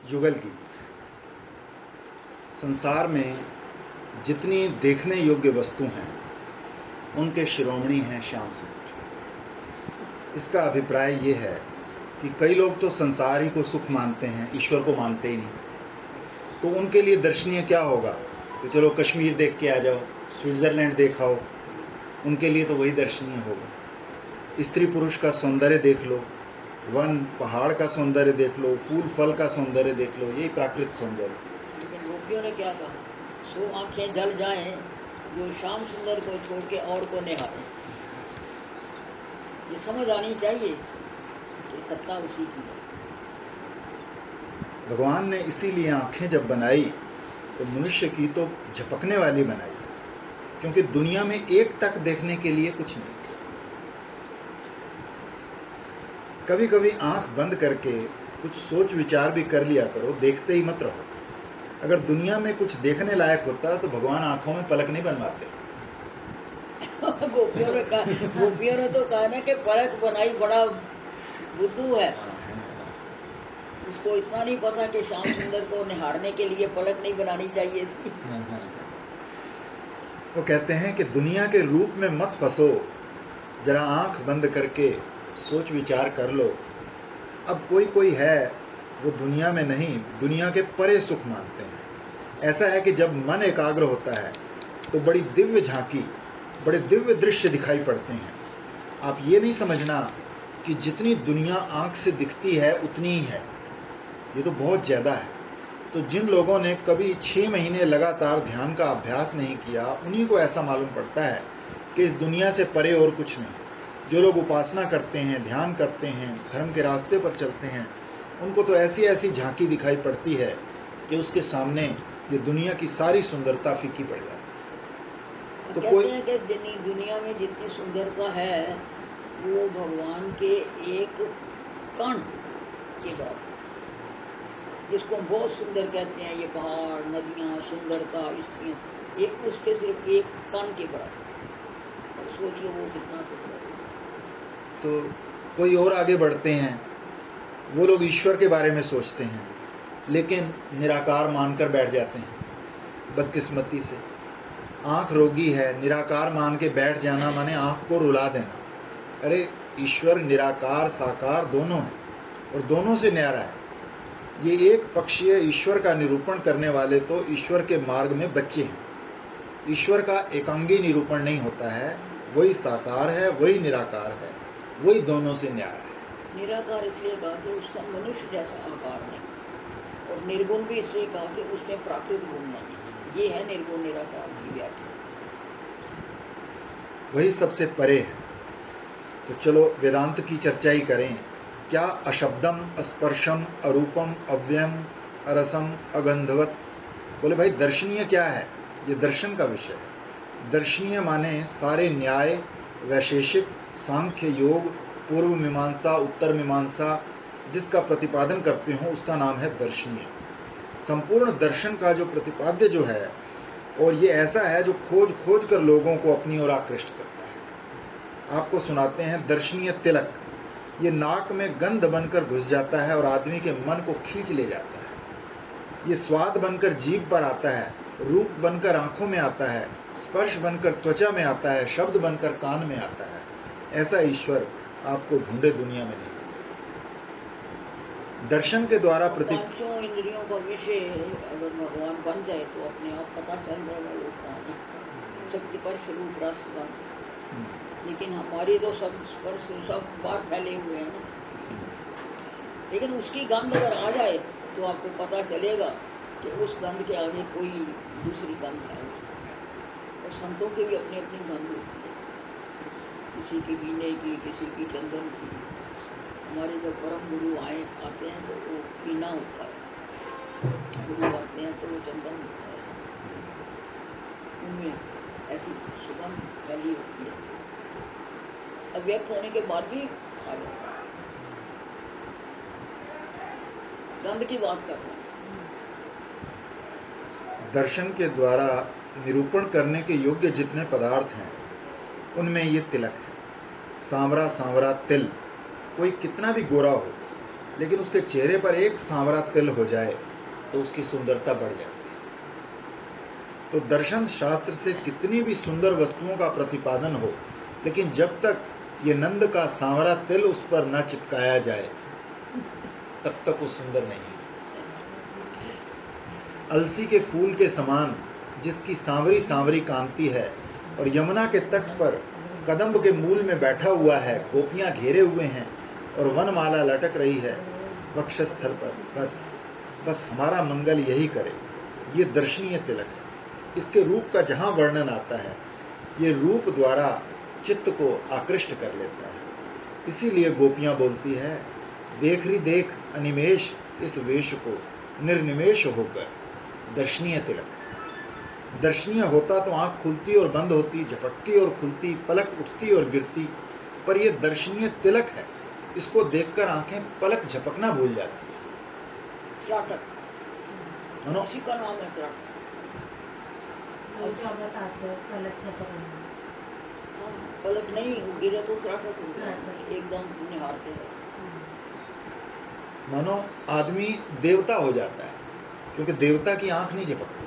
युगल गीत। संसार में जितनी देखने योग्य वस्तु हैं उनके शिरोमणि हैं श्याम सुंदर। इसका अभिप्राय ये है कि कई लोग तो संसार ही को सुख मानते हैं, ईश्वर को मानते ही नहीं। तो उनके लिए दर्शनीय क्या होगा कि चलो कश्मीर देख के आ जाओ, स्विट्ज़रलैंड देखाओ, उनके लिए तो वही दर्शनीय होगा। स्त्री पुरुष का सौंदर्य देख लो, वन पहाड़ का सौंदर्य देख लो, फूल फल का सौंदर्य देख लो, यही प्राकृतिक सौंदर्य। लेकिन गोपियों ने क्या कहा, सो आंखें जल जाएं जो श्याम सुंदर को छोड़ के और को निहारें। ये समझ आनी चाहिए कि सत्ता उसी की है। भगवान ने इसीलिए आंखें जब बनाई तो मनुष्य की तो झपकने वाली बनाई, क्योंकि दुनिया में एक टक देखने के लिए कुछ नहीं है। कभी कभी आंख बंद करके कुछ सोच विचार भी कर लिया करो, देखते ही मत रहो। अगर दुनिया में कुछ देखने लायक होता तो भगवान आंखों में पलक नहीं बनवाते। गोपियों ने तो कहा ना कि पलक बनाई बड़ा बुद्धू है। उसको इतना नहीं पता कि श्याम सुंदर को निहारने के लिए पलक नहीं बनानी चाहिए थी। वो कहते हैं कि दुनिया के रूप में मत फंसो, जरा आंख बंद करके सोच विचार कर लो। अब कोई कोई है वो दुनिया में नहीं, दुनिया के परे सुख मानते हैं। ऐसा है कि जब मन एकाग्र होता है तो बड़ी दिव्य झांकी, बड़े दिव्य दृश्य दिखाई पड़ते हैं। आप ये नहीं समझना कि जितनी दुनिया आंख से दिखती है उतनी ही है, ये तो बहुत ज़्यादा है। तो जिन लोगों ने कभी 6 महीने लगातार ध्यान का अभ्यास नहीं किया, उन्हीं को ऐसा मालूम पड़ता है कि इस दुनिया से परे और कुछ नहीं। जो लोग उपासना करते हैं, ध्यान करते हैं, धर्म के रास्ते पर चलते हैं, उनको तो ऐसी ऐसी झांकी दिखाई पड़ती है कि उसके सामने ये दुनिया की सारी सुंदरता फीकी पड़ जाती है। तो कहते हैं कि दुनिया में जितनी सुंदरता है वो भगवान के एक कण के बाद, जिसको हम बहुत सुंदर कहते हैं, ये पहाड़, नदियाँ, सुंदरता, स्त्रियाँ, एक उसके सिर्फ एक कण के बराबर। और सोच लो वो कितना सुंदर है। तो कोई और आगे बढ़ते हैं, वो लोग ईश्वर के बारे में सोचते हैं लेकिन निराकार मानकर बैठ जाते हैं। बदकिस्मती से आँख रोगी है, निराकार मान के बैठ जाना माने आँख को रुला देना। अरे ईश्वर निराकार साकार दोनों है और दोनों से न्यारा है। ये एक पक्षीय ईश्वर का निरूपण करने वाले तो ईश्वर के मार्ग में बच्चे हैं। ईश्वर का एकांगी निरूपण नहीं होता है, वही साकार है, वही निराकार है, वही दोनों से न्यारा है। निराकार इसलिए कहा कि उसका मनुष्य जैसा आकार नहीं, और निर्गुण भी इसलिए कहा कि उसमें प्राकृतिक गुण नहीं। ये है निर्गुण निराकार की व्याख्या। वही सबसे परे है। तो चलो वेदांत की चर्चा ही करें। क्या अशब्दम, अस्पर्शम, अरूपम, अव्ययम, अरसम, अगंधवत? बोले भाई दर्शनीय क्या है? ये दर्शन का विषय है। दर्शनीय माने सारे न्याय, वैशेषिक, सांख्य, योग, पूर्व मीमांसा, उत्तर मीमांसा जिसका प्रतिपादन करते हो उसका नाम है दर्शनीय। संपूर्ण दर्शन का जो प्रतिपाद्य जो है, और ये ऐसा है जो खोज खोज कर लोगों को अपनी ओर आकृष्ट करता है। आपको सुनाते हैं दर्शनीय तिलक। ये नाक में गंध बनकर घुस जाता है और आदमी के मन को खींच ले जाता है। ये स्वाद बनकर जीभ पर आता है, रूप बनकर आंखों में आता है, स्पर्श बनकर त्वचा में आता है, शब्द बनकर कान में आता है। ऐसा ईश्वर आपको ढूंढे दुनिया में नहीं। दर्शन के द्वारा पांचों इंद्रियों का विषय अगर भगवान बन जाए तो अपने आप पता चल जाएगा वो कौन है। शक्ति पर स्वरूप रस गंध, लेकिन हमारे तो सब स्पर्श सब बार फैले हुए हैं ना। लेकिन उसकी गंध अगर आ जाए तो आपको पता चलेगा कि उस गंध के आगे कोई दूसरी गंध है। और संतों की भी अपनी अपनी गंध होती है, किसी की वीणे की, किसी की चंदन की। हमारे जब परम गुरु आते हैं तो वो वीणा होता है, गुरु आते हैं तो वो चंदन होता है, उनमें ऐसी सुगंध फैली होती है। अव्यक्त होने के बाद भी आ जाता है। गंध की बात कर रहे हैं। दर्शन के द्वारा निरूपण करने के योग्य जितने पदार्थ हैं उनमें ये तिलक है। सांवरा सांवरा तिल, कोई कितना भी गोरा हो, लेकिन उसके चेहरे पर एक सांवरा तिल हो जाए तो उसकी सुंदरता बढ़ जाती है। तो दर्शन शास्त्र से कितनी भी सुंदर वस्तुओं का प्रतिपादन हो, लेकिन जब तक ये नंद का सांवरा तिल उस पर न चिपकाया जाए तब तक वो सुंदर नहीं है। अलसी के फूल के समान जिसकी सांवरी सांवरी कांति है और यमुना के तट पर कदम्ब के मूल में बैठा हुआ है, गोपियां घेरे हुए हैं और वनमाला लटक रही है वक्षस्थल पर, बस हमारा मंगल यही करे। ये दर्शनीय तिलक है। इसके रूप का जहाँ वर्णन आता है, ये रूप द्वारा चित्त को आकृष्ट कर लेता है। इसीलिए गोपियां बोलती है, देख री देख अनिमेष इस वेश को, निर्निमेष होकर दर्शनीय तिलक। दर्शनीय होता तो आंख खुलती और बंद होती, झपकती और खुलती, पलक उठती और गिरती, पर यह दर्शनीय तिलक है। इसको देखकर आंखें पलक झपकना भूल जाती है। इसी का नाम है त्राटक। पलक नहीं गिरे तो त्राटक हो गया, एकदम निहारते हैं। मानो आदमी देवता हो जाता है, क्योंकि देवता की आंख नहीं झपकती,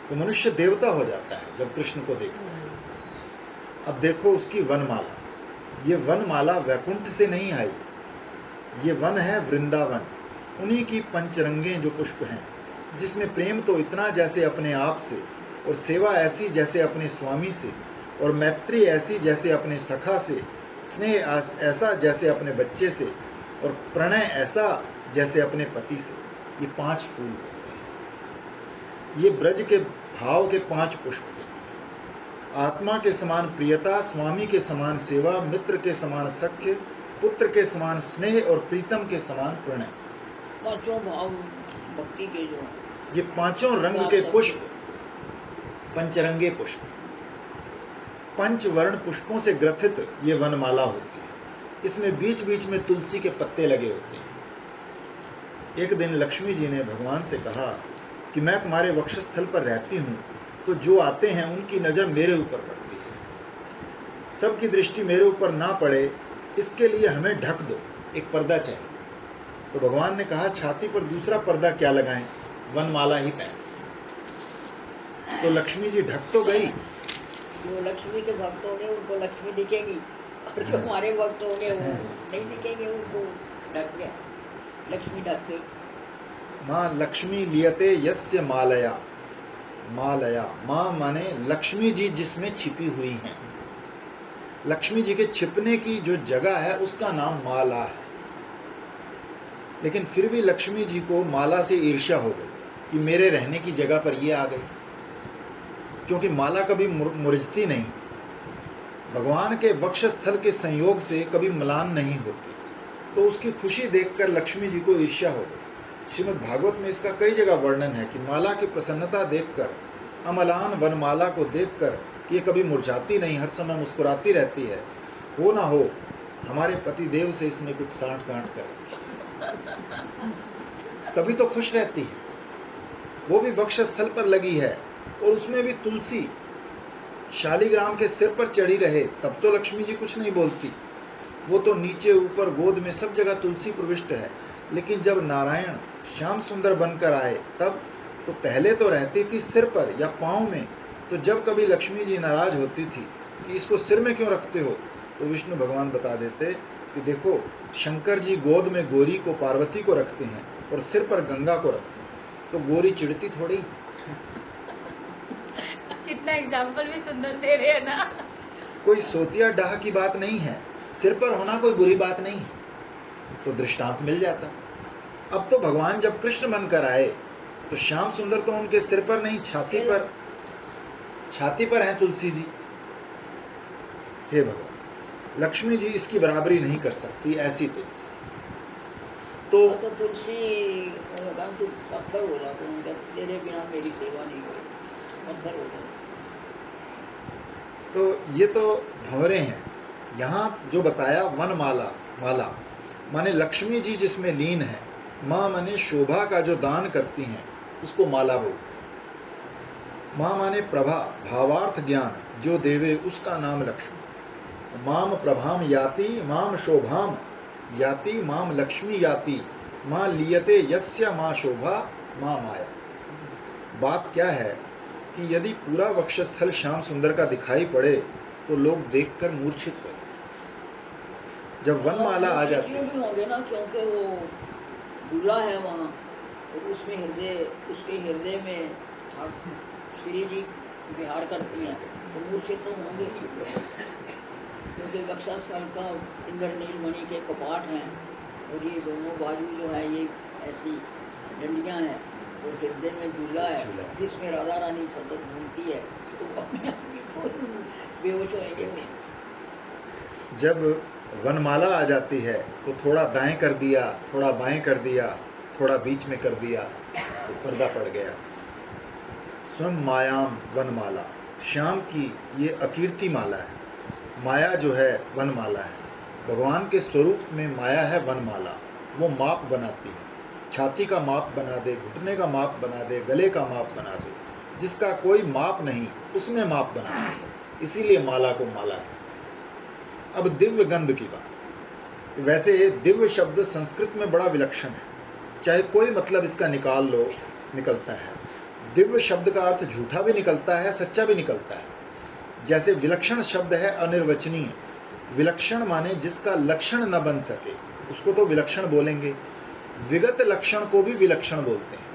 तो मनुष्य देवता हो जाता है जब कृष्ण को देखता है। अब देखो उसकी वनमाला, ये वनमाला वैकुंठ से नहीं आई, ये वन है वृंदावन। उन्हीं की पंचरंगे जो पुष्प हैं, जिसमें प्रेम तो इतना जैसे अपने आप से, और सेवा ऐसी जैसे अपने स्वामी से, और मैत्री ऐसी जैसे अपने सखा से, स्नेह ऐसा जैसे अपने बच्चे से, और प्रणय ऐसा जैसे अपने पति से। ये 5 फूल होते हैं। ये ब्रज के भाव के 5 पुष्प होते हैं। आत्मा के समान प्रियता, स्वामी के समान सेवा, मित्र के समान सख्य, पुत्र के समान स्नेह और प्रीतम के समान प्रणय। 5 भाव भक्ति के जो ये 5 रंग के पुष्प, पंचरंगे पुष्प, 5 वर्ण पुष्पों से ग्रथित ये वनमाला होती है। इसमें बीच बीच में तुलसी के पत्ते लगे होते हैं। एक दिन लक्ष्मी जी ने भगवान से कहा कि मैं तुम्हारे वक्षस्थल पर रहती हूँ, तो जो आते हैं उनकी नज़र मेरे ऊपर पड़ती है। सबकी दृष्टि मेरे ऊपर ना पड़े, इसके लिए हमें ढक दो, एक पर्दा चाहिए। तो भगवान ने कहा, छाती पर दूसरा पर्दा क्या लगाएं, वनमाला ही पहन। तो लक्ष्मी जी ढक तो गई। जो लक्ष्मी के भक्त होंगे उनको लक्ष्मी दिखेगी, और जो हमारे भक्त होंगे वो नहीं दिखेंगे, उनको ढक गया, लक्ष्मी ढक गई। माँ लक्ष्मी लियते यस्य मालया, मालया माँ माने लक्ष्मी जी जिसमें छिपी हुई हैं। लक्ष्मी जी के छिपने की जो जगह है उसका नाम माला है। लेकिन फिर भी लक्ष्मी जी को माला से ईर्ष्या हो गई कि मेरे रहने की जगह पर ये आ गई, क्योंकि माला कभी मुरझती नहीं, भगवान के वक्षस्थल के संयोग से कभी म्लान नहीं होती। तो उसकी खुशी देखकर लक्ष्मी जी को ईर्ष्या हो गई। श्रीमद् भागवत में इसका कई जगह वर्णन है कि माला की प्रसन्नता देखकर, अमलान वनमाला को देखकर कि ये कभी मुरझाती नहीं, हर समय मुस्कुराती रहती है, हो ना हो हमारे पति देव से इसने कुछ साठ गांठ कर रखी, तभी तो खुश रहती है। वो भी वक्षस्थल पर लगी है, और उसमें भी तुलसी शालिग्राम के सिर पर चढ़ी रहे, तब तो लक्ष्मी जी कुछ नहीं बोलती। वो तो नीचे ऊपर गोद में सब जगह तुलसी प्रविष्ट है। लेकिन जब नारायण श्याम सुंदर बनकर आए, तब तो पहले तो रहती थी सिर पर या पाँव में। तो जब कभी लक्ष्मी जी नाराज होती थी कि इसको सिर में क्यों रखते हो, तो विष्णु भगवान बता देते कि देखो, शंकर जी गोद में गौरी को, पार्वती को रखते हैं और सिर पर गंगा को रखते हैं, तो गौरी चिढ़ती थोड़ी। कितना एग्जाम्पल भी सुंदर दे रहे हैं ना। कोई सोतिया डाह की बात नहीं है, सिर पर होना कोई बुरी बात नहीं है, तो दृष्टांत मिल जाता। अब तो भगवान जब कृष्ण बनकर आए तो श्याम सुंदर तो उनके सिर पर नहीं, छाती पर हैं तुलसी जी। हे भगवान, लक्ष्मी जी इसकी बराबरी नहीं कर सकती, ऐसी तुलसी। तो तुलसी भगवान तो पत्थर हो जाते हैं, तेरे बिना मेरी सेवा नहीं होगी, पत्थर हो जाते। तो ये तो भंवरे हैं। यहाँ जो बताया वनमाला, माला माने लक्ष्मी जी जिसमें लीन है, माँ माने शोभा का जो दान करती हैं उसको माला बोलते हैं। माँ माने प्रभा, भावार्थ ज्ञान जो देवे उसका नाम लक्ष्मी। माम प्रभाम याति माम शोभाम याति माम लक्ष्मी याति माँ लियते यस्य माँ शोभा माँ माया। बात क्या है कि यदि पूरा वक्षस्थल श्याम सुंदर का दिखाई पड़े तो लोग देखकर मूर्छित हो जाए। जब वनमाला आ जाती है भी होंगे ना, क्योंकि वो झूला है वहाँ और उसमें उसके हृदय में श्री जी विहार करती हैं, तो मूर्छित तो होंगे, क्योंकि वक्षस्थल का इंद्रनील मणि के कपाट हैं और ये दोनों बाजू जो है ये ऐसी डंडियाँ हैं और हृदय में झूला है जिसमें राधा रानी सतत घूमती है, तो अपने आप ही तो बेहोश होएंगे। जब वनमाला आ जाती है तो थोड़ा दाएं कर दिया, थोड़ा बाएं कर दिया, थोड़ा बीच में कर दिया तो पर्दा पड़ गया। स्वयं मायाम वनमाला, श्याम की ये अकीर्ति माला है। माया जो है वनमाला है। भगवान के स्वरूप में माया है वनमाला। वो माप बनाती है, छाती का माप बना दे, घुटने का माप बना दे, गले का माप बना दे। जिसका कोई माप नहीं उसमें माप बनाती है, इसीलिए माला को माला कहते हैं। अब दिव्य गंध की बात। वैसे दिव्य शब्द संस्कृत में बड़ा विलक्षण है, चाहे कोई मतलब इसका निकाल लो, निकलता है। दिव्य शब्द का अर्थ झूठा भी निकलता है, सच्चा भी निकलता है। जैसे विलक्षण शब्द है अनिर्वचनीय। विलक्षण माने जिसका लक्षण न बन सके उसको तो विलक्षण बोलेंगे। विगत लक्षण को भी विलक्षण बोलते हैं।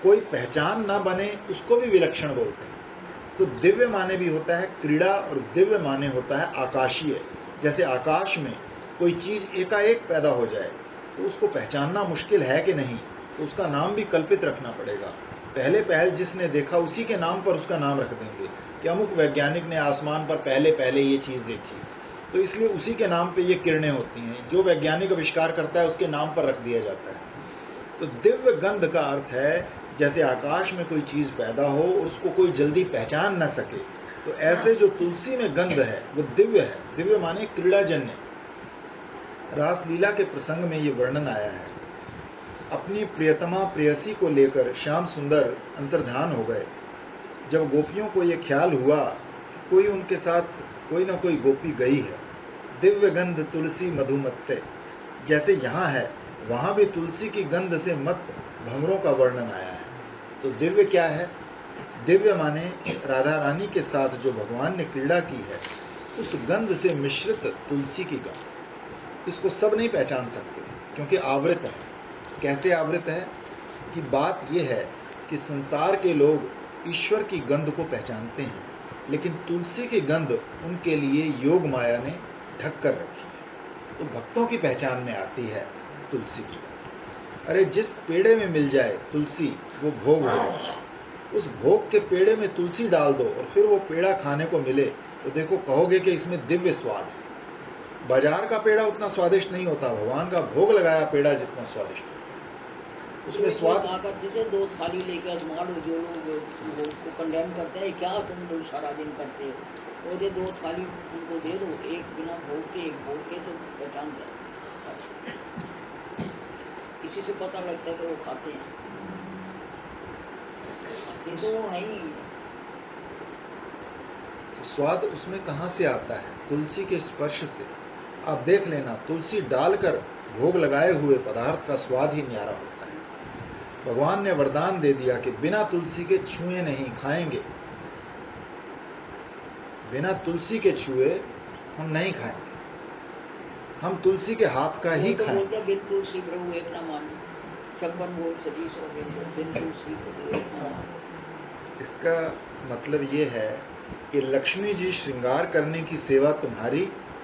कोई पहचान ना बने उसको भी विलक्षण बोलते हैं। तो दिव्य माने भी होता है क्रीड़ा और दिव्य माने होता है आकाशीय। जैसे आकाश में कोई चीज़ एकाएक पैदा हो जाए तो उसको पहचानना मुश्किल है कि नहीं, तो उसका नाम भी कल्पित रखना पड़ेगा। पहले पहल जिसने देखा उसी के नाम पर उसका नाम रख देंगे कि अमुक वैज्ञानिक ने आसमान पर पहले पहले ये चीज़ देखी, तो इसलिए उसी के नाम पे ये किरणें होती हैं। जो वैज्ञानिक आविष्कार करता है उसके नाम पर रख दिया जाता है। तो दिव्य गंध का अर्थ है जैसे आकाश में कोई चीज़ पैदा हो और उसको कोई जल्दी पहचान न सके, तो ऐसे जो तुलसी में गंध है वो दिव्य है। दिव्य माने क्रीड़ाजन्य। रासलीला के प्रसंग में ये वर्णन आया है। अपनी प्रियतमा प्रेयसी को लेकर श्याम सुंदर अंतर्धान हो गए। जब गोपियों को ये ख्याल हुआ कि कोई उनके साथ कोई ना कोई गोपी गई है, दिव्य गंध तुलसी मधुमत्ते, जैसे यहाँ है वहाँ भी तुलसी की गंध से मत भंवरों का वर्णन आया है। तो दिव्य क्या है? दिव्य माने राधा रानी के साथ जो भगवान ने क्रीड़ा की है उस गंध से मिश्रित तुलसी की गंध। इसको सब नहीं पहचान सकते क्योंकि आवृत है। कैसे आवृत है कि बात यह है कि संसार के लोग ईश्वर की गंध को पहचानते हैं, लेकिन तुलसी की गंध उनके लिए योग माया ने ढक कर रखी है। तो भक्तों की पहचान में आती है तुलसी की गंध। अरे जिस पेड़े में मिल जाए तुलसी वो भोग हो गया। उस भोग के पेड़े में तुलसी डाल दो और फिर वो पेड़ा खाने को मिले तो देखो कहोगे कि इसमें दिव्य स्वाद है। बाजार का पेड़ा उतना स्वादिष्ट नहीं होता, भगवान का भोग लगाया पेड़ा जितना स्वादिष्ट होता है। उसमें स्वाद करते थे, 2 थाली लेकर मारो, जो लोग को कंडेम करते हैं, क्या तुम लोग सारा दिन करते हो, वो दे 2 थाली उनको दे दो, एक बिना भोग के एक भोग के, तो पहचान जाए। इसी से पता लगता है कि वो खाते हैं, खाते तो वो है ही। तो स्वाद उसमें कहाँ से आता है? तुलसी के स्पर्श से। आप देख लेना, तुलसी डालकर भोग लगाए हुए पदार्थ का स्वाद ही न्यारा होता है। भगवान ने वरदान दे दिया कि बिना तुलसी के छुए नहीं, खाएंगे। बिना तुलसी के छुए हम नहीं खाएंगे, हम तुलसी के हाथ का ही खाएंगे। बिन तुलसी प्रभु एक न मानो, 56 भोग सतीश और बिन तुलसी प्रभु एक न मानो। इसका मतलब ये है कि लक्ष्मी जी श्रृंगार करने की सेवा तुम्हारी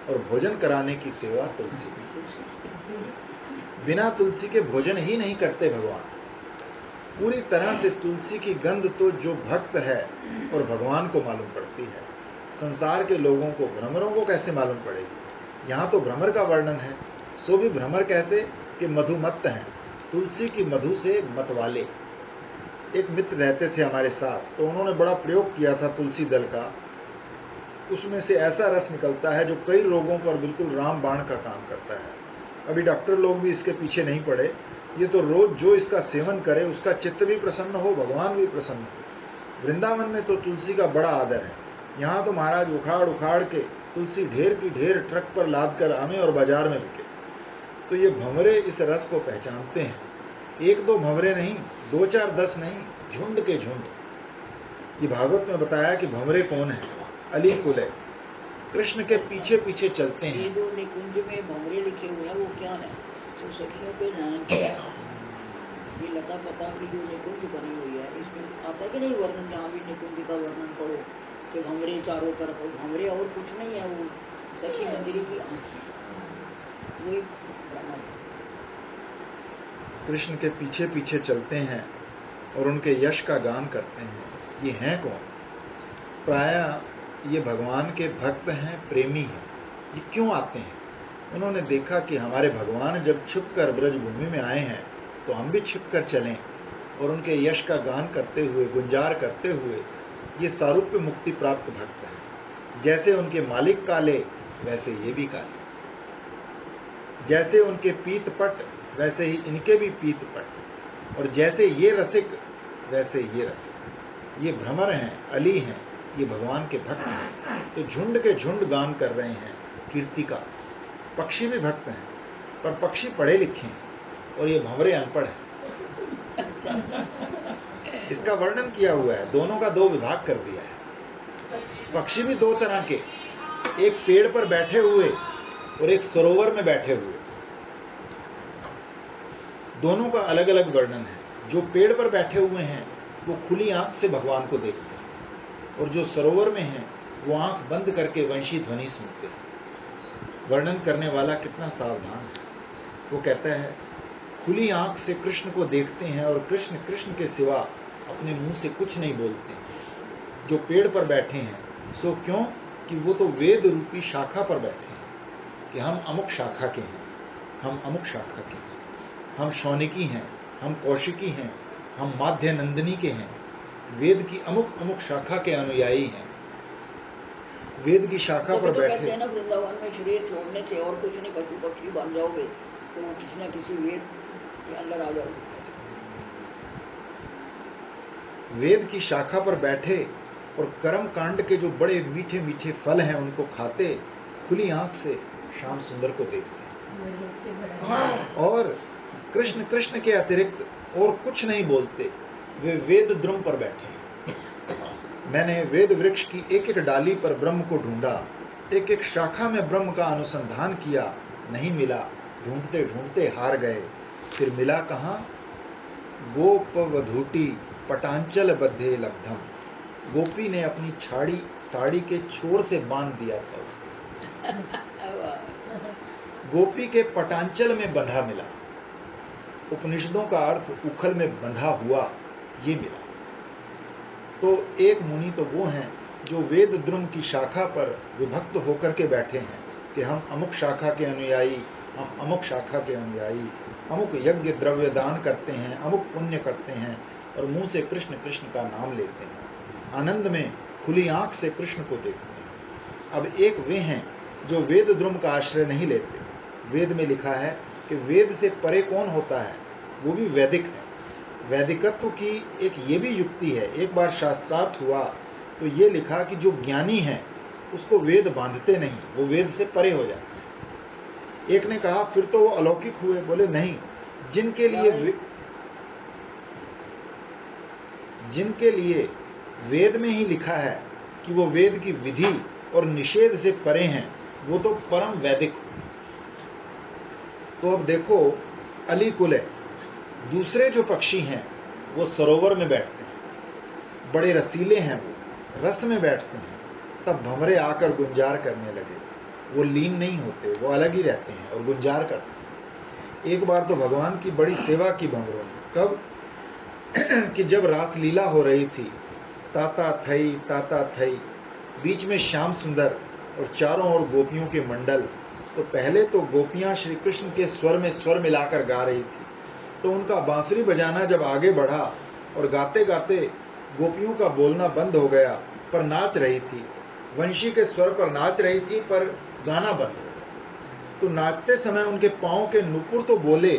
और भोजन कराने की सेवा तुलसी की। बिना तुलसी के भोजन ही नहीं करते भगवान। पूरी तरह से तुलसी की गंध तो जो भक्त है और भगवान को मालूम पड़ती है, संसार के लोगों को, भ्रमरों को कैसे मालूम पड़ेगी? यहाँ तो भ्रमर का वर्णन है, सो भी भ्रमर कैसे कि मधुमत्त हैं, तुलसी की मधु से मतवाले। एक मित्र रहते थे हमारे साथ, तो उन्होंने बड़ा प्रयोग किया था तुलसी दल का। उसमें से ऐसा रस निकलता है जो कई रोगों पर बिल्कुल रामबाण का काम करता है। अभी डॉक्टर लोग भी इसके पीछे नहीं पड़े। ये तो रोज जो इसका सेवन करे उसका चित्त भी प्रसन्न हो, भगवान भी प्रसन्न हो। वृंदावन में तो तुलसी का बड़ा आदर है। यहाँ तो महाराज उखाड़ उखाड़ के तुलसी ढेर की ढेर ट्रक पर लाद कर आने और बाजार में बिके। तो ये भंवरे इस रस को पहचानते हैं। एक दो भंवरे नहीं, 2 4 10 नहीं, झुंड के झुंड। ये भागवत में बताया कि भंवरे कौन है, अली कुल है, कृष्ण के पीछे पीछे चलते ये हैं। जो निकुंज में भंवरे लिखे हुए हैं वो क्या है? तो सखियों के नाम क्या है? ये लता पता की जो निकुंज बनी हुई है, इसमें आता कि नहीं वर्णन? जहाँ भी निकुंज का वर्णन पढ़ो कि भंवरे चारों तरफ, भंवरे और कुछ नहीं है, वो सखी मंदिरी की आंखें, वही भ्रमर है। कृष्ण के पीछे पीछे चलते हैं और उनके यश का गान करते हैं। ये हैं कौन? प्रायः ये भगवान के भक्त हैं, प्रेमी हैं। ये क्यों आते हैं? उन्होंने देखा कि हमारे भगवान जब छिपकर ब्रजभूमि में आए हैं तो हम भी छिपकर चलें और उनके यश का गान करते हुए, गुंजार करते हुए ये सारूप्य मुक्ति प्राप्त भक्त हैं। जैसे उनके मालिक काले, वैसे ये भी काले। जैसे उनके पीतपट, वैसे ही इनके भी पीतपट। और जैसे ये रसिक, वैसे ये रसिक। ये भ्रमर हैं, अली हैं, ये भगवान के भक्त हैं। तो झुंड के झुंड गान कर रहे हैं कीर्ति का। पक्षी भी भक्त हैं, पर पक्षी पढ़े लिखे हैं और ये भंवरे अनपढ़ हैं। इसका वर्णन किया हुआ है, दोनों का 2 विभाग कर दिया है। पक्षी भी 2 तरह के, एक पेड़ पर बैठे हुए और एक सरोवर में बैठे हुए। दोनों का अलग अलग वर्णन है। जो पेड़ पर बैठे हुए हैं वो खुली आंख से भगवान को देखते हैं, और जो सरोवर में हैं वो आंख बंद करके वंशी ध्वनि सुनते हैं। वर्णन करने वाला कितना सावधान है। वो कहता है, खुली आंख से कृष्ण को देखते हैं और कृष्ण कृष्ण के सिवा अपने मुंह से कुछ नहीं बोलते। जो पेड़ पर बैठे हैं सो क्यों कि वो तो वेद रूपी शाखा पर बैठे हैं कि हम अमुक शाखा के हैं, हम अमुक शाखा के हैं, हम शौनिकी हैं, हम कौशिकी हैं, हम माध्य नंदिनी के हैं। वेद की अमुक अमुक शाखा के अनुयायी हैं। वेद की शाखा पर तो कहते बैठे। हैं ना, वृंदावन में शरीर छोड़ने से और कुछ नहीं, पशु पक्षी बन जाओगे तो किसी न किसी वेद के अंदर आ जाओगे। वेद की शाखा पर बैठे और कर्म कांड के जो बड़े मीठे मीठे फल हैं उनको खाते, खुली आंख से श्याम सुंदर को देखते और कृष्ण कृष्ण के अतिरिक्त और कुछ नहीं बोलते। वे वेद द्रुम पर बैठे हैं। मैंने वेद वृक्ष की एक एक डाली पर ब्रह्म को ढूंढा, एक एक शाखा में ब्रह्म का अनुसंधान किया, नहीं मिला। ढूंढते ढूंढते हार गए। फिर मिला कहाँ? गोपवधूटी पटांचल बद्धे लब्धम। गोपी ने अपनी छाड़ी साड़ी के छोर से बांध दिया था उसको। गोपी के पटांचल में बंधा मिला। उपनिषदों का अर्थ उखल में बंधा हुआ, ये मिला। तो एक मुनि तो वो हैं जो वेद द्रुम की शाखा पर विभक्त होकर के बैठे हैं कि हम अमुक शाखा के अनुयायी, हम अमुक शाखा के अनुयायी, अमुक यज्ञ द्रव्य दान करते हैं, अमुक पुण्य करते हैं और मुंह से कृष्ण कृष्ण का नाम लेते हैं। आनंद में खुली आंख से कृष्ण को देखते हैं। अब एक वे हैं जो वेद द्रुम का आश्रय नहीं लेते। वेद में लिखा है कि वेद से परे कौन होता है, वो भी वैदिक है। वैदिकत्व की एक ये भी युक्ति है। एक बार शास्त्रार्थ हुआ तो ये लिखा कि जो ज्ञानी है उसको वेद बांधते नहीं, वो वेद से परे हो जाता है। एक ने कहा फिर तो वो अलौकिक हुए। बोले नहीं, जिनके लिए वेद में ही लिखा है कि वो वेद की विधि और निषेध से परे हैं, वो तो परम वैदिक हुए। तो अब देखो, अली कुले दूसरे जो पक्षी हैं वो सरोवर में बैठते हैं, बड़े रसीले हैं, वो रस में बैठते हैं। तब भंवरे आकर गुंजार करने लगे। वो लीन नहीं होते, वो अलग ही रहते हैं और गुंजार करते हैं। एक बार तो भगवान की बड़ी सेवा की भंवरों ने। कब? कि जब रासलीला हो रही थी, ताता थई, बीच में श्याम सुंदर और चारों ओर गोपियों के मंडल। तो पहले तो गोपियां श्री कृष्ण के स्वर में स्वर मिलाकर गा रही थी, तो उनका बांसुरी बजाना जब आगे बढ़ा और गाते गाते गोपियों का बोलना बंद हो गया, पर नाच रही थी। वंशी के स्वर पर नाच रही थी पर गाना बंद हो गया। तो नाचते समय उनके पाँव के नुपुर तो बोले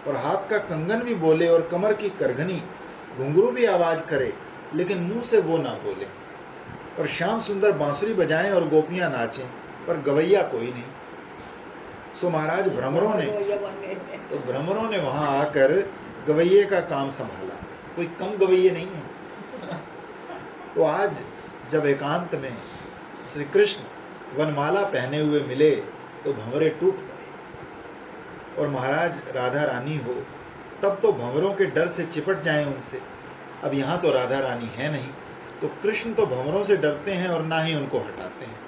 और हाथ का कंगन भी बोले और कमर की करघनी, घुंघरू भी आवाज करे, लेकिन मुंह से वो ना बोले। और श्याम सुंदर बांसुरी बजाएं और गोपियां नाचें, पर गवैया कोई नहीं। सो महाराज भ्रमरों ने, गवैया बन गए। तो भ्रमरों ने वहां आकर गवैये का काम संभाला। कोई कम गवैये नहीं है। तो आज जब एकांत में श्री कृष्ण वनमाला पहने हुए मिले तो भंवरे टूट पड़े। और महाराज राधा रानी हो तब तो भंवरों के डर से चिपट जाएं उनसे। अब यहाँ तो राधा रानी है नहीं, तो कृष्ण तो भंवरों से डरते हैं और ना ही उनको हटाते हैं।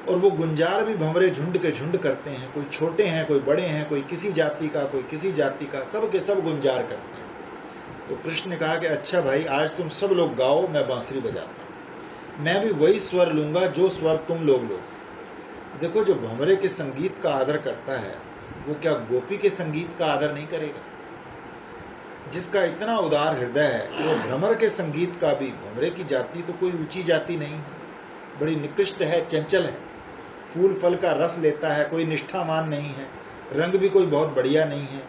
और वो गुंजार भी भंवरे झुंड के झुंड करते हैं, कोई छोटे हैं कोई बड़े हैं, कोई किसी जाति का कोई किसी जाति का, सब के सब गुंजार करते हैं। तो कृष्ण ने कहा कि अच्छा भाई आज तुम सब लोग गाओ, मैं बांसुरी बजाता हूँ, मैं भी वही स्वर लूंगा जो स्वर तुम लोग लोगे। देखो जो भंवरे के संगीत का आदर करता है वो क्या गोपी के संगीत का आदर नहीं करेगा? जिसका इतना उदार हृदय है कि वो भ्रमर के संगीत का भी, भंवरे की जाति तो कोई ऊंची जाति नहीं है, बड़ी निकृष्ट है, चंचल है, फूल फल का रस लेता है, कोई निष्ठावान नहीं है, रंग भी कोई बहुत बढ़िया नहीं है,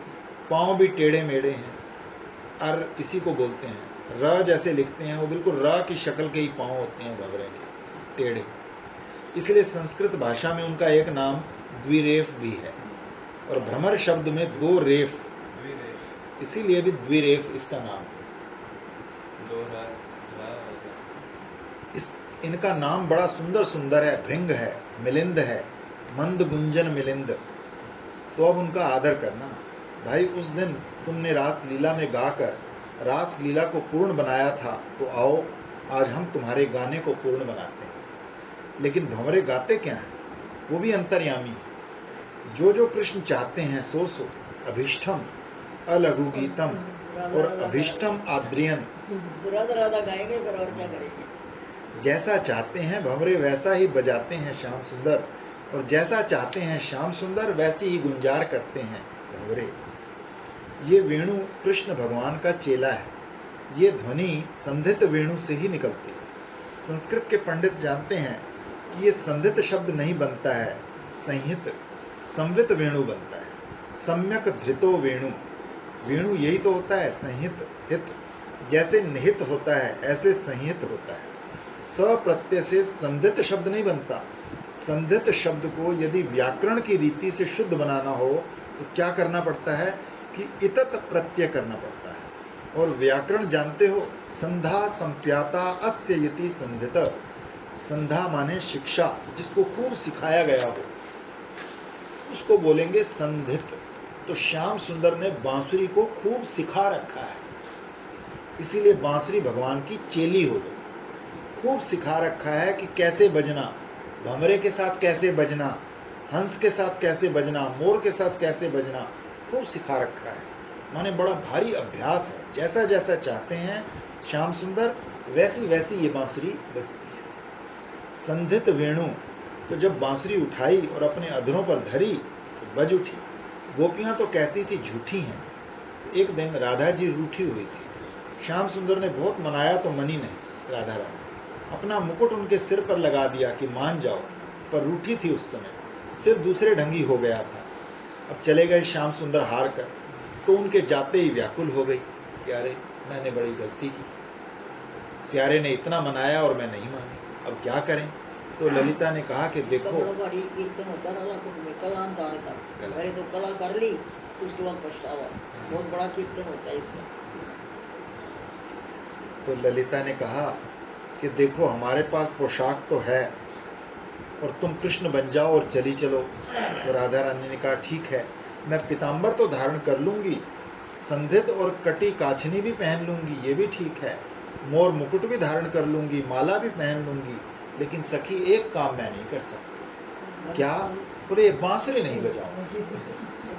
पाँव भी टेढ़े मेढ़े हैं। और इसी को बोलते हैं र जैसे लिखते हैं, वो बिल्कुल र की शक्ल के ही पाँव होते हैं भंवरे के, टेढ़े। इसलिए संस्कृत भाषा में उनका एक नाम द्विरेफ भी है। और भ्रमर शब्द में दो रेफ, इसीलिए भी द्विरेफ इसका नाम है। इनका नाम बड़ा सुंदर सुंदर है, भृंग है, मिलिंद है, मंद गुंजन मिलिंद। तो अब उनका आदर करना भाई। उस दिन तुमने रास लीला में गाकर रास लीला को पूर्ण बनाया था, तो आओ आज हम तुम्हारे गाने को पूर्ण बनाते हैं। लेकिन भंवरे गाते क्या हैं? वो भी अंतर्यामी है। जो जो कृष्ण चाहते हैं सो सो, अभिष्टम अलघु गीतम और अभिष्टम आद्रियन। राधा राधा गाएंगे फिर और क्या करेंगे? जैसा चाहते हैं भंवरे वैसा ही बजाते हैं श्याम सुंदर, और जैसा चाहते हैं श्याम सुंदर वैसी ही गुंजार करते हैं भंवरे। ये वेणु कृष्ण भगवान का चेला है। ये ध्वनि संधित वेणु से ही निकलती है। संस्कृत के पंडित जानते हैं कि ये संधित शब्द नहीं बनता है, संहित संवित वेणु बनता है। सम्यक धृतो वेणु, वेणु यही तो होता है संहित हित। जैसे निहित होता है ऐसे संहित होता है। स प्रत्यय से संधित शब्द नहीं बनता। संधित शब्द को यदि व्याकरण की रीति से शुद्ध बनाना हो तो क्या करना पड़ता है कि इतत प्रत्यय करना पड़ता है। और व्याकरण जानते हो, संधा संप्याता अस्य यति संधित। संधा माने शिक्षा, जिसको खूब सिखाया गया हो उसको बोलेंगे संधित। तो श्याम सुंदर ने बांसुरी को खूब सिखा रखा है, इसीलिए बांसुरी भगवान की चेली हो गई। खूब सिखा रखा है कि कैसे बजना, भंवरे के साथ कैसे बजना, हंस के साथ कैसे बजना, मोर के साथ कैसे बजना, खूब सिखा रखा है। माने बड़ा भारी अभ्यास है। जैसा जैसा चाहते हैं श्याम सुंदर वैसी वैसी ये बांसुरी बजती है। संधित वेणु, तो जब बांसुरी उठाई और अपने अधरों पर धरी तो बज उठी। गोपियां तो कहती थी झूठी हैं। तो एक दिन राधा जी रूठी हुई थी। श्याम सुंदर ने बहुत मनाया तो मनी नहीं। राधा रानी अपना मुकुट उनके सिर पर लगा दिया कि मान जाओ, पर रूठी थी उस समय, सिर दूसरे ढंगी हो गया था। अब चले गए श्याम सुंदर हार कर, तो उनके जाते ही व्याकुल हो गई। प्यारे मैंने बड़ी गलती की, प्यारे ने इतना मनाया और मैं नहीं मानी, अब क्या करें? तो ललिता ने कहा कि देखो, कीर्तन होता रहा में कलांतार था, पहले तो कला कर ली उसके बाद पछतावा। बहुत बड़ा कीर्तन होता है इसका। तो ललिता ने कहा कि देखो हमारे पास पोशाक तो है और तुम कृष्ण बन जाओ और चली चलो। तो राधा रानी ने कहा ठीक है, मैं पीताम्बर तो धारण कर लूंगी, संधित और कटी काछनी भी पहन लूंगी, ये भी ठीक है, मोर मुकुट भी धारण कर लूंगी, माला भी पहन लूंगी, लेकिन सखी एक काम मैं नहीं कर सकती। क्या? बोले बांसुरी नहीं बजाऊंगी।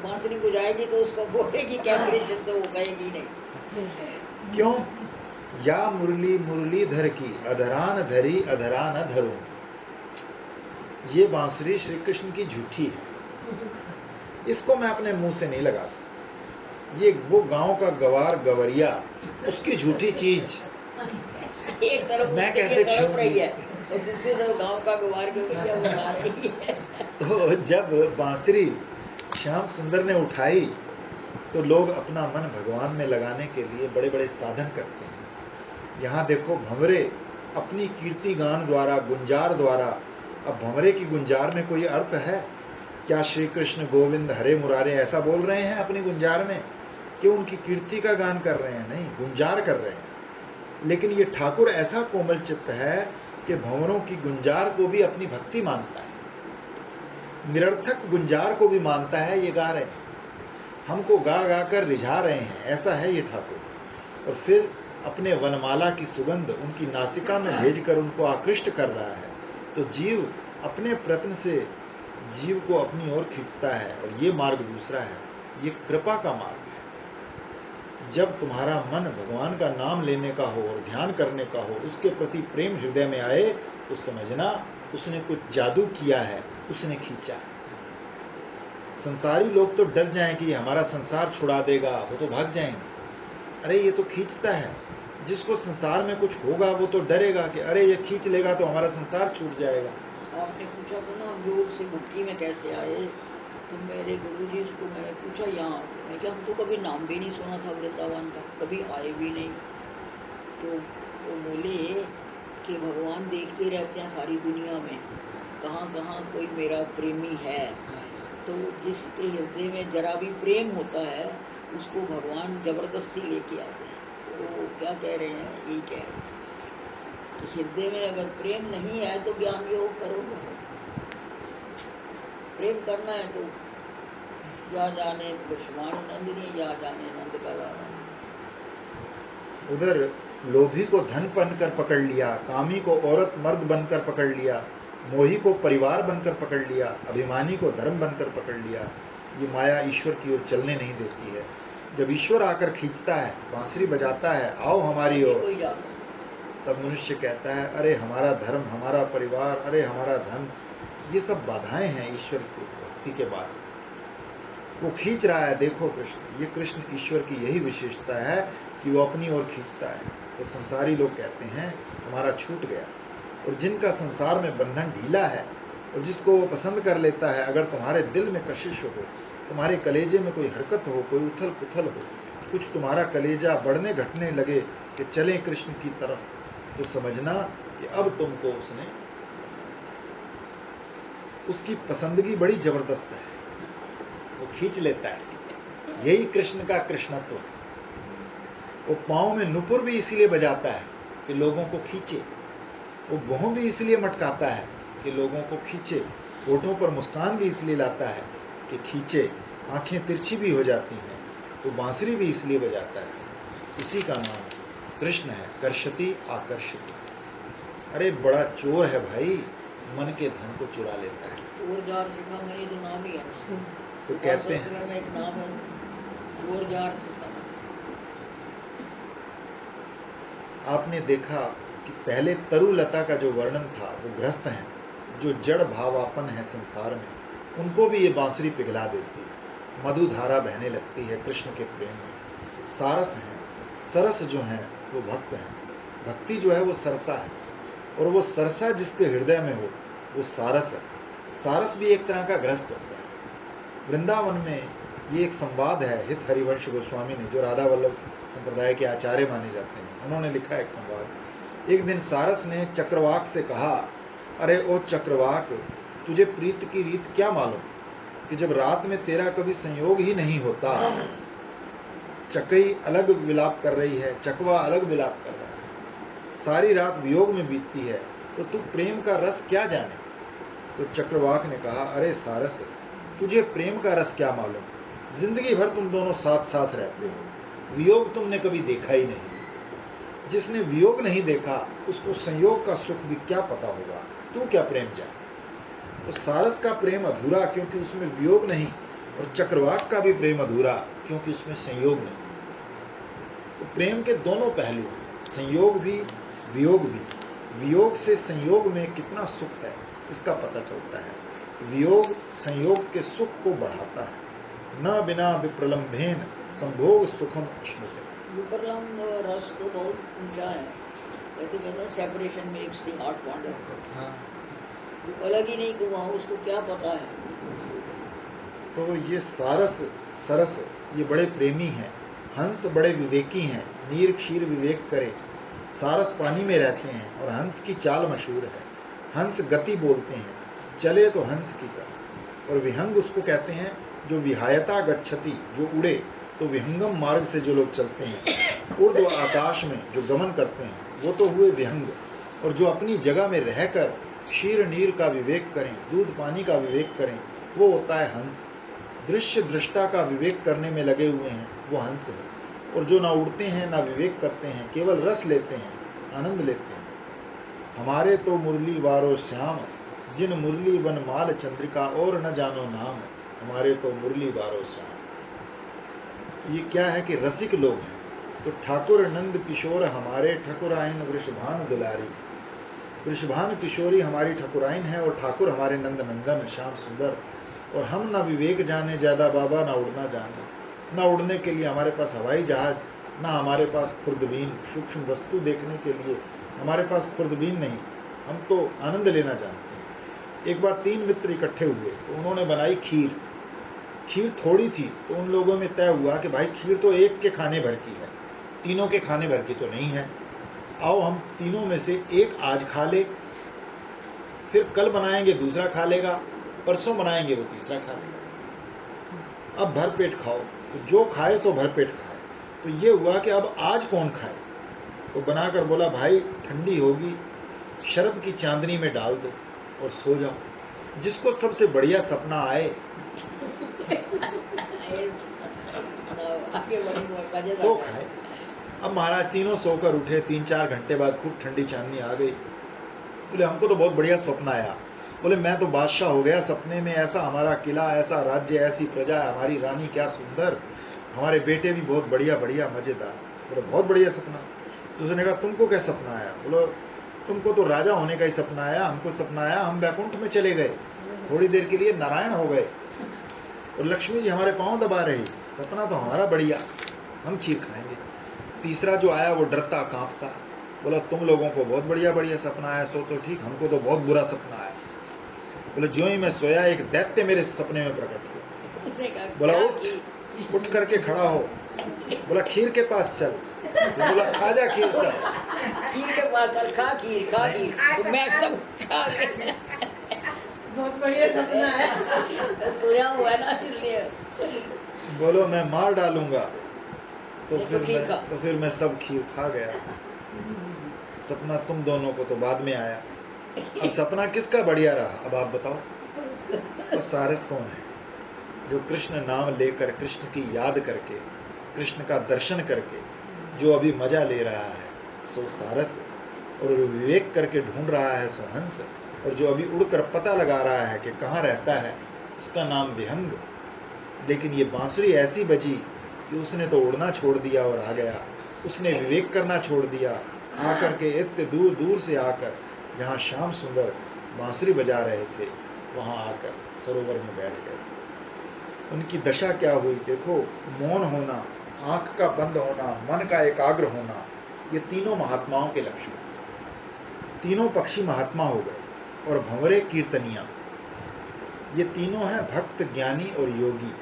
बांसुरी बजाएगी तो उसको बोलेगी क्या कृष्ण, तो वो कहेगी नहीं। क्यों? या मुरली मुरलीधर की अधरान धरी अधरान धरूंगी। ये बांसुरी श्री कृष्ण की झूठी है, इसको मैं अपने मुंह से नहीं लगा सकती। ये वो गांव का गवार गवरिया, उसकी झूठी चीज एक तरफ मैं कैसे छीन रही है तो दूसरी तरफ गांव का गवार गवरिया उठा रही है। तो जब बांसुरी श्याम सुंदर ने उठाई तो लोग अपना मन भगवान में लगाने के लिए बड़े बड़े साधन करते हैं। यहाँ देखो भंवरे अपनी कीर्ति गान द्वारा, गुंजार द्वारा, अब भंवरे की गुंजार में कोई अर्थ है? क्या श्री कृष्ण गोविंद हरे मुरारे ऐसा बोल रहे हैं अपनी गुंजार में कि उनकी कीर्ति का गान कर रहे हैं? नहीं, गुंजार कर रहे हैं। लेकिन ये ठाकुर ऐसा कोमल चित्त है कि भंवरों की गुंजार को भी अपनी भक्ति मानता है, निरर्थक गुंजार को भी मानता है। ये गा रहे हैं, हमको गा गा कर रिझा रहे हैं, ऐसा है ये ठाकुर। और फिर अपने वनमाला की सुगंध उनकी नासिका में भेजकर उनको आकृष्ट कर रहा है। तो जीव अपने प्रयत्न से जीव को अपनी ओर खींचता है, और ये मार्ग दूसरा है, ये कृपा का मार्ग है। जब तुम्हारा मन भगवान का नाम लेने का हो और ध्यान करने का हो, उसके प्रति प्रेम हृदय में आए, तो समझना उसने कुछ जादू किया है, उसने खींचा है। संसारी लोग तो डर जाएं कि ये हमारा संसार छुड़ा देगा, वो तो भाग जाएंगे। अरे ये तो खींचता है। जिसको संसार में कुछ होगा वो तो डरेगा कि अरे ये खींच लेगा तो हमारा संसार छूट जाएगा। आपने पूछा था ना योग से मुक्ति में कैसे आए, तो मेरे गुरुजी को मैंने पूछा यहाँ, मैं क्या हम तो कभी नाम भी नहीं सुना था वृंदावन का, कभी आए भी नहीं। तो वो बोले कि भगवान देखते रहते हैं सारी दुनिया में, कहाँ कहाँ कोई मेरा प्रेमी है, तो जिसके हृदय में जरा भी प्रेम होता है उसको भगवान जबरदस्ती लेके आते हैं। तो क्या कह रहे हैं, यही कह रहे हैं कि हृदय में अगर प्रेम नहीं है तो ज्ञान योग करो। प्रेम करना है तो या जाने ब्रह्मानंदिनी या जाने नंद का लाला। उधर लोभी को धन बनकर पकड़ लिया, कामी को औरत मर्द बनकर पकड़ लिया, मोही को परिवार बनकर पकड़ लिया, अभिमानी को धर्म बनकर पकड़ लिया। ये माया ईश्वर की ओर चलने नहीं देती है। जब ईश्वर आकर खींचता है, बांसुरी बजाता है, आओ हमारी ओर, कोई जा सकता, तब मनुष्य कहता है अरे हमारा धर्म, हमारा परिवार, अरे हमारा धन। ये सब बाधाएं हैं ईश्वर की भक्ति के बाद। वो खींच रहा है, देखो कृष्ण, ये कृष्ण ईश्वर की यही विशेषता है कि वो अपनी ओर खींचता है। तो संसारी लोग कहते हैं हमारा छूट गया। और जिनका संसार में बंधन ढीला है और जिसको वो पसंद कर लेता है, अगर तुम्हारे दिल में कशिश हो, तुम्हारे कलेजे में कोई हरकत हो, कोई उथल पुथल हो, कुछ तुम्हारा कलेजा बढ़ने घटने लगे कि चलें कृष्ण की तरफ, तो समझना कि अब तुमको उसने पसंद किया। उसकी पसंदगी बड़ी जबरदस्त है, वो खींच लेता है। यही कृष्ण का कृष्णत्व। वो पाँव में नुपुर भी इसीलिए बजाता है कि लोगों को खींचे, वो भौं भी इसलिए मटकाता है कि लोगों को खींचे, होठों पर मुस्कान भी इसलिए लाता है कि खींचे, आंखें तिरछी भी हो जाती हैं, वो बांसुरी भी इसलिए बजाता है। उसी का नाम कृष्ण है, कर्षति आकर्षति। अरे बड़ा चोर है भाई, मन के धन को चुरा लेता है। चोर जार शिखामणि तो नाम ही है उसका। तो कहते हैं में एक नाम है चोर जार शिखामणि। आपने देखा कि पहले तरुलता का जो वर्णन था, वो गृहस्थ हैं, जो जड़ भावापन है संसार में, उनको भी ये बांसुरी पिघला देती है। मधुधारा बहने लगती है कृष्ण के प्रेम में। सारस हैं, सरस जो हैं वो भक्त हैं। भक्ति जो है वो सरसा है, और वो सरसा जिसके हृदय में हो वो सारस है। सारस भी एक तरह का गृहस्थ होता है। वृंदावन में ये एक संवाद है, हित हरिवंश गोस्वामी ने, जो राधा वल्लभ संप्रदाय के आचार्य माने जाते हैं, उन्होंने लिखा एक संवाद। एक दिन सारस ने चक्रवाक से कहा, अरे ओ चक्रवाक, तुझे प्रीत की रीत क्या मालूम कि जब रात में तेरा कभी संयोग ही नहीं होता, चकई अलग विलाप कर रही है, चकवा अलग विलाप कर रहा है, सारी रात वियोग में बीतती है, तो तू प्रेम का रस क्या जाने। तो चक्रवाक ने कहा, अरे सारस, तुझे प्रेम का रस क्या मालूम, जिंदगी भर तुम दोनों साथ साथ रहते हो, वियोग तुमने कभी देखा ही नहीं। जिसने वियोग नहीं देखा उसको संयोग का सुख भी क्या पता होगा, तू क्या प्रेम जाने। तो सारस का प्रेम अधूरा क्योंकि उसमें वियोग नहीं, और चक्रवाक का भी प्रेम अधूरा क्योंकि उसमें संयोग नहीं। तो प्रेम के दोनों पहलू हैं, संयोग भी वियोग भी। वियोग से संयोग में कितना सुख है इसका पता चलता है। वियोग संयोग के सुख को बढ़ाता है। न बिना विप्रलम्भेन संभोग सुखम अश्नुते। विप्रलम्ब रस तो बहुत ऊंचा है, कहते हैं separation makes the heart wonder. जो अलग ही नहीं हुआ उसको क्या पता है। तो ये सारस सरस ये बड़े प्रेमी हैं। हंस बड़े विवेकी हैं, नीर क्षीर विवेक करे। सारस पानी में रहते हैं और हंस की चाल मशहूर है। हंस गति बोलते हैं, चले तो हंस की तरह। और विहंग उसको कहते हैं जो विहायता गच्छति, जो उड़े। तो विहंगम मार्ग से जो लोग चलते हैं, ऊर्ध्व आकाश में जो गमन करते हैं, वो तो हुए विहंग। और जो अपनी जगह में रहकर क्षीर नीर का विवेक करें, दूध पानी का विवेक करें, वो होता है हंस। दृश्य दृष्टा का विवेक करने में लगे हुए हैं, वो हंस है। और जो ना उड़ते हैं ना विवेक करते हैं, केवल रस लेते हैं, आनंद लेते हैं। हमारे तो मुरली वारो श्याम, जिन मुरली बन माल चंद्रिका और न जानो नाम। हमारे तो मुरली वारो श्याम। ये क्या है कि रसिक लोग हैं। तो ठाकुर नंद किशोर हमारे, ठकुराइन वृषभान दुलारी। वृषभान किशोरी हमारी ठकुराइन है और ठाकुर हमारे नंद नंदन श्याम सुंदर। और हम ना विवेक जाने ज़्यादा बाबा, ना उड़ना जाने। ना उड़ने के लिए हमारे पास हवाई जहाज, ना हमारे पास खुर्दबीन, सूक्ष्म वस्तु देखने के लिए हमारे पास खुर्दबीन नहीं। हम तो आनंद लेना जानते हैं। एक बार 3 मित्र इकट्ठे हुए तो उन्होंने बनाई खीर। खीर थोड़ी थी तो उन लोगों में तय हुआ कि भाई खीर तो एक के खाने भर की है, तीनों के खाने भर की तो नहीं है। आओ हम तीनों में से एक आज खा ले, फिर कल बनाएंगे दूसरा खा लेगा, परसों बनाएंगे वो तीसरा खा लेगा। अब भर पेट खाओ। तो जो खाए सो भर पेट खाए। तो ये हुआ कि अब आज कौन खाए। तो बनाकर बोला भाई ठंडी होगी, शरद की चांदनी में डाल दो और सो जाओ। जिसको सबसे बढ़िया सपना आए सो खाए। अब महाराज तीनों सोकर उठे। 3-4 घंटे बाद खूब ठंडी चांदनी आ गई। बोले हमको तो बहुत बढ़िया सपना आया। बोले मैं तो बादशाह हो गया सपने में, ऐसा हमारा किला, ऐसा राज्य, ऐसी प्रजा, हमारी रानी क्या सुंदर, हमारे बेटे भी बहुत बढ़िया बढ़िया मज़ेदार। बोले बहुत बढ़िया सपना। दूसरे ने कहा तुमको क्या सपना आया। बोलो तुमको तो राजा होने का ही सपना आया, हमको सपना आया हम बैकुंठ में चले गए, थोड़ी देर के लिए नारायण हो गए और लक्ष्मी जी हमारे पाँव दबा रही। सपना तो हमारा बढ़िया, हम खीर खाएंगे। तीसरा जो आया वो डरता कांपता, बोला तुम लोगों को बहुत बढ़िया बढ़िया सपना आया, सो तो ठीक, हमको तो बहुत बुरा सपना आया। बोले ज्यों ही मैं सोया एक दैत्य मेरे सपने में प्रकट हुआ। बोला उठ करके खड़ा हो। बोला खीर के पास चल। बोला खा जा खीर सब। खीर के पास चल, खा खीर, खा खीर। तो मैं एकदम खा गया। बहुत बढ़िया सपना है। सोया हुआ है ना इसलिए। बोलो मैं मार डालूंगा। तो तो फिर मैं सब खीर खा गया। सपना तुम दोनों को तो बाद में आया। अब सपना किसका बढ़िया रहा अब आप बताओ। तो सारस कौन है? जो कृष्ण नाम लेकर, कृष्ण की याद करके, कृष्ण का दर्शन करके जो अभी मजा ले रहा है सो सारस। और विवेक करके ढूंढ रहा है सो हंस। और जो अभी उड़कर पता लगा रहा है कि कहाँ रहता है उसका नाम विहंग। लेकिन ये बांसुरी ऐसी बजी कि उसने तो उड़ना छोड़ दिया और आ गया। उसने विवेक करना छोड़ दिया, आकर के इतने दूर दूर से आकर जहाँ श्याम सुंदर बांसुरी बजा रहे थे वहाँ आकर सरोवर में बैठ गए। उनकी दशा क्या हुई देखो। मौन होना, आँख का बंद होना, मन का एकाग्र होना, ये तीनों महात्माओं के लक्षण। तीनों पक्षी महात्मा हो गए और भंवरे कीर्तनिया, ये तीनों हैं भक्त, ज्ञानी और योगी।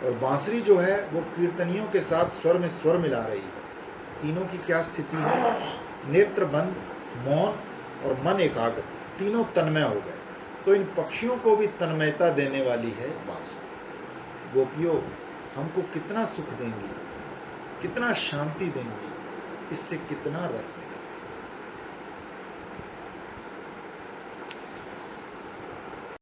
और बांसुरी जो है वो कीर्तनियों के साथ स्वर में स्वर मिला रही है। तीनों की क्या स्थिति है? नेत्र बंद, मौन और मन एकाग्र, तीनों तन्मय हो गए। तो इन पक्षियों को भी तन्मयता देने वाली है बांसुरी। गोपियों हमको कितना सुख देंगी, कितना शांति देंगी, इससे कितना रस मिलेगा।